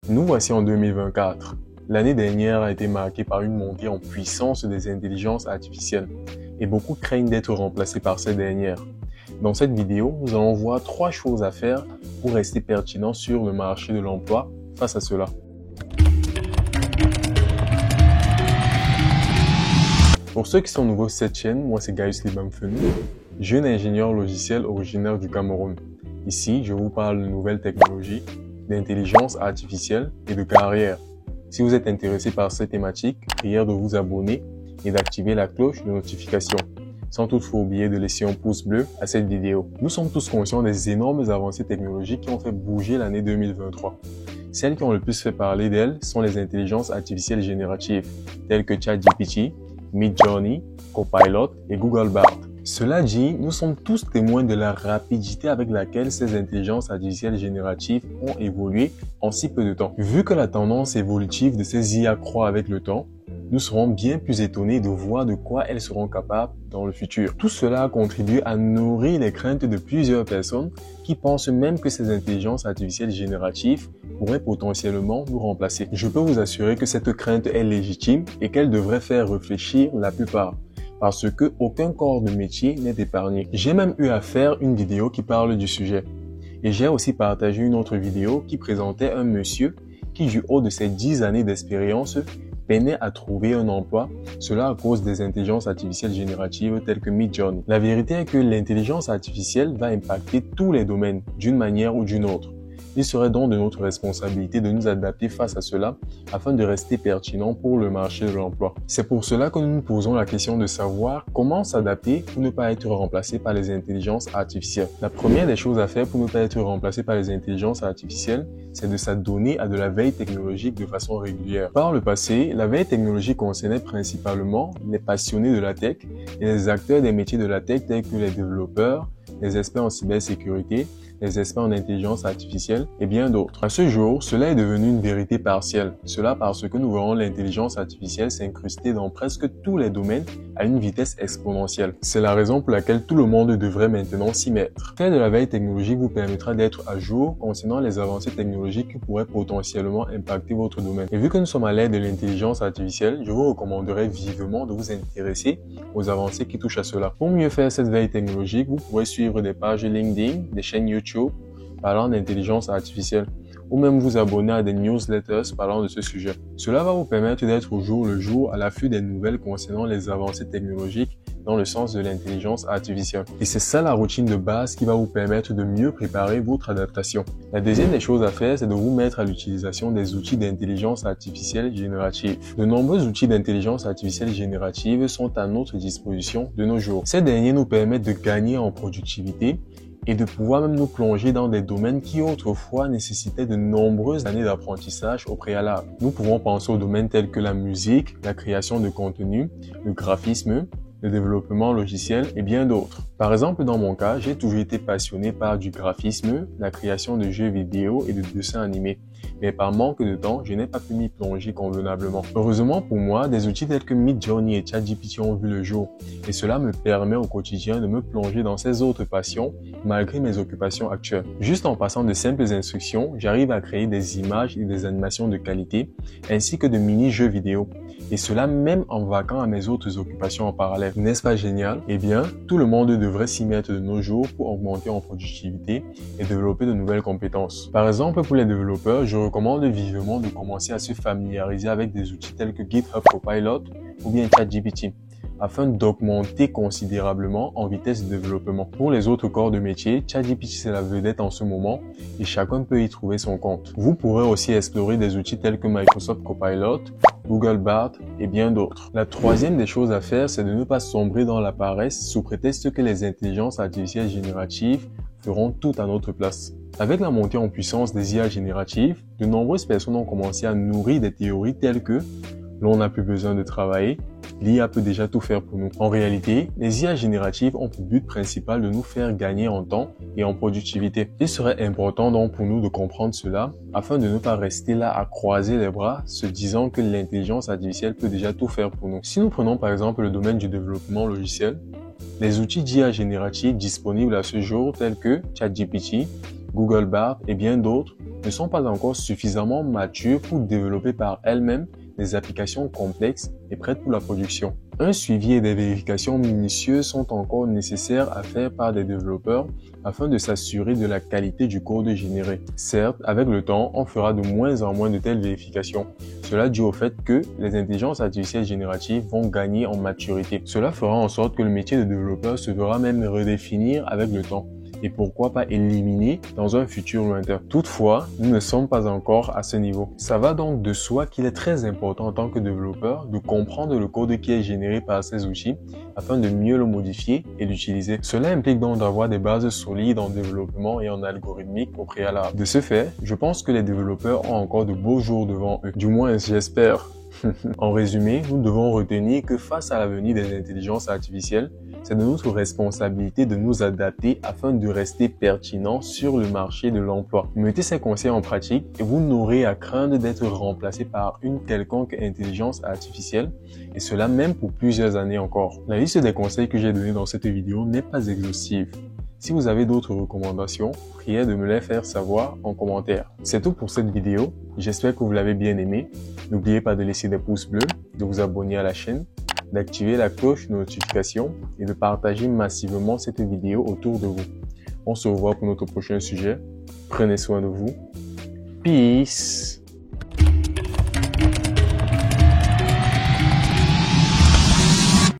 Nous voici en 2024. L'année dernière a été marquée par une montée en puissance des intelligences artificielles et beaucoup craignent d'être remplacés par ces dernières. Dans cette vidéo, nous allons voir 3 choses à faire pour rester pertinent sur le marché de l'emploi face à cela. Pour ceux qui sont nouveaux sur cette chaîne, moi c'est Gaius Libamfenu, jeune ingénieur logiciel originaire du Cameroun. Ici, je vous parle de nouvelles technologies, d'intelligence artificielle et de carrière. Si vous êtes intéressé par cette thématique, prière de vous abonner et d'activer la cloche de notification, sans toutefois oublier de laisser un pouce bleu à cette vidéo. Nous sommes tous conscients des énormes avancées technologiques qui ont fait bouger l'année 2023. Celles qui ont le plus fait parler d'elles sont les intelligences artificielles génératives, telles que ChatGPT, Midjourney, Copilot et Google Bard. Cela dit, nous sommes tous témoins de la rapidité avec laquelle ces intelligences artificielles génératives ont évolué en si peu de temps. Vu que la tendance évolutive de ces IA croît avec le temps, nous serons bien plus étonnés de voir de quoi elles seront capables dans le futur. Tout cela a contribué à nourrir les craintes de plusieurs personnes qui pensent même que ces intelligences artificielles génératives pourraient potentiellement nous remplacer. Je peux vous assurer que cette crainte est légitime et qu'elle devrait faire réfléchir la plupart, parce que aucun corps de métier n'est épargné. J'ai même eu à faire une vidéo qui parle du sujet. Et j'ai aussi partagé une autre vidéo qui présentait un monsieur qui, du haut de ses 10 années d'expérience, peinait à trouver un emploi, cela à cause des intelligences artificielles génératives telles que Midjourney. La vérité est que l'intelligence artificielle va impacter tous les domaines, d'une manière ou d'une autre. Il serait donc de notre responsabilité de nous adapter face à cela afin de rester pertinent pour le marché de l'emploi. C'est pour cela que nous nous posons la question de savoir comment s'adapter pour ne pas être remplacé par les intelligences artificielles. La première des choses à faire pour ne pas être remplacé par les intelligences artificielles, c'est de s'adonner à de la veille technologique de façon régulière. Par le passé, la veille technologique concernait principalement les passionnés de la tech et les acteurs des métiers de la tech tels que les développeurs, les experts en cybersécurité, les experts en intelligence artificielle et bien d'autres. À ce jour, cela est devenu une vérité partielle. Cela parce que nous voyons l'intelligence artificielle s'incruster dans presque tous les domaines à une vitesse exponentielle. C'est la raison pour laquelle tout le monde devrait maintenant s'y mettre. Faire de la veille technologique vous permettra d'être à jour concernant les avancées technologiques qui pourraient potentiellement impacter votre domaine. Et vu que nous sommes à l'ère de l'intelligence artificielle, je vous recommanderais vivement de vous intéresser aux avancées qui touchent à cela. Pour mieux faire cette veille technologique, vous pourrez suivre des pages LinkedIn, des chaînes YouTube parlant d'intelligence artificielle ou même vous abonner à des newsletters parlant de ce sujet. Cela va vous permettre d'être au jour le jour à l'affût des nouvelles concernant les avancées technologiques dans le sens de l'intelligence artificielle. Et c'est ça la routine de base qui va vous permettre de mieux préparer votre adaptation. La deuxième des choses à faire, c'est de vous mettre à l'utilisation des outils d'intelligence artificielle générative. De nombreux outils d'intelligence artificielle générative sont à notre disposition de nos jours. Ces derniers nous permettent de gagner en productivité et de pouvoir même nous plonger dans des domaines qui autrefois nécessitaient de nombreuses années d'apprentissage au préalable. Nous pouvons penser aux domaines tels que la musique, la création de contenu, le graphisme, le développement logiciel et bien d'autres. Par exemple, dans mon cas, j'ai toujours été passionné par du graphisme, la création de jeux vidéo et de dessins animés. Mais par manque de temps, je n'ai pas pu m'y plonger convenablement. Heureusement pour moi, des outils tels que Midjourney et ChatGPT ont vu le jour. Et cela me permet au quotidien de me plonger dans ces autres passions malgré mes occupations actuelles. Juste en passant de simples instructions, j'arrive à créer des images et des animations de qualité, ainsi que de mini-jeux vidéo. Et cela même en vaquant à mes autres occupations en parallèle. N'est-ce pas génial? Eh bien, tout le monde devrait s'y mettre de nos jours pour augmenter en productivité et développer de nouvelles compétences. Par exemple, pour les développeurs, je recommande vivement de commencer à se familiariser avec des outils tels que GitHub Copilot ou bien ChatGPT, afin d'augmenter considérablement en vitesse de développement. Pour les autres corps de métier, ChatGPT c'est la vedette en ce moment et chacun peut y trouver son compte. Vous pourrez aussi explorer des outils tels que Microsoft Copilot, Google Bard et bien d'autres. La troisième des choses à faire, c'est de ne pas sombrer dans la paresse sous prétexte que les intelligences artificielles génératives feront tout à notre place. Avec la montée en puissance des IA génératives, de nombreuses personnes ont commencé à nourrir des théories telles que l'on n'a plus besoin de travailler, l'IA peut déjà tout faire pour nous. En réalité, les IA génératives ont pour but principal de nous faire gagner en temps et en productivité. Il serait important donc pour nous de comprendre cela afin de ne pas rester là à croiser les bras se disant que l'intelligence artificielle peut déjà tout faire pour nous. Si nous prenons par exemple le domaine du développement logiciel, les outils d'IA générative disponibles à ce jour tels que ChatGPT, Google Bard et bien d'autres ne sont pas encore suffisamment matures pour développer par elles-mêmes des applications complexes et prêtes pour la production. Un suivi et des vérifications minutieuses sont encore nécessaires à faire par des développeurs afin de s'assurer de la qualité du code généré. Certes, avec le temps, on fera de moins en moins de telles vérifications. Cela dû au fait que les intelligences artificielles génératives vont gagner en maturité. Cela fera en sorte que le métier de développeur se verra même redéfinir avec le temps. Et pourquoi pas éliminer dans un futur lointain. Toutefois, nous ne sommes pas encore à ce niveau. Ça va donc de soi qu'il est très important en tant que développeur de comprendre le code qui est généré par ces outils afin de mieux le modifier et l'utiliser. Cela implique donc d'avoir des bases solides en développement et en algorithmique au préalable. De ce fait, je pense que les développeurs ont encore de beaux jours devant eux. Du moins, j'espère. En résumé, nous devons retenir que face à l'avenir des intelligences artificielles, c'est de notre responsabilité de nous adapter afin de rester pertinents sur le marché de l'emploi. Mettez ces conseils en pratique et vous n'aurez à craindre d'être remplacé par une quelconque intelligence artificielle, et cela même pour plusieurs années encore. La liste des conseils que j'ai donnés dans cette vidéo n'est pas exhaustive. Si vous avez d'autres recommandations, priez de me les faire savoir en commentaire. C'est tout pour cette vidéo. J'espère que vous l'avez bien aimé. N'oubliez pas de laisser des pouces bleus, de vous abonner à la chaîne, d'activer la cloche de notification et de partager massivement cette vidéo autour de vous. On se revoit pour notre prochain sujet. Prenez soin de vous. Peace!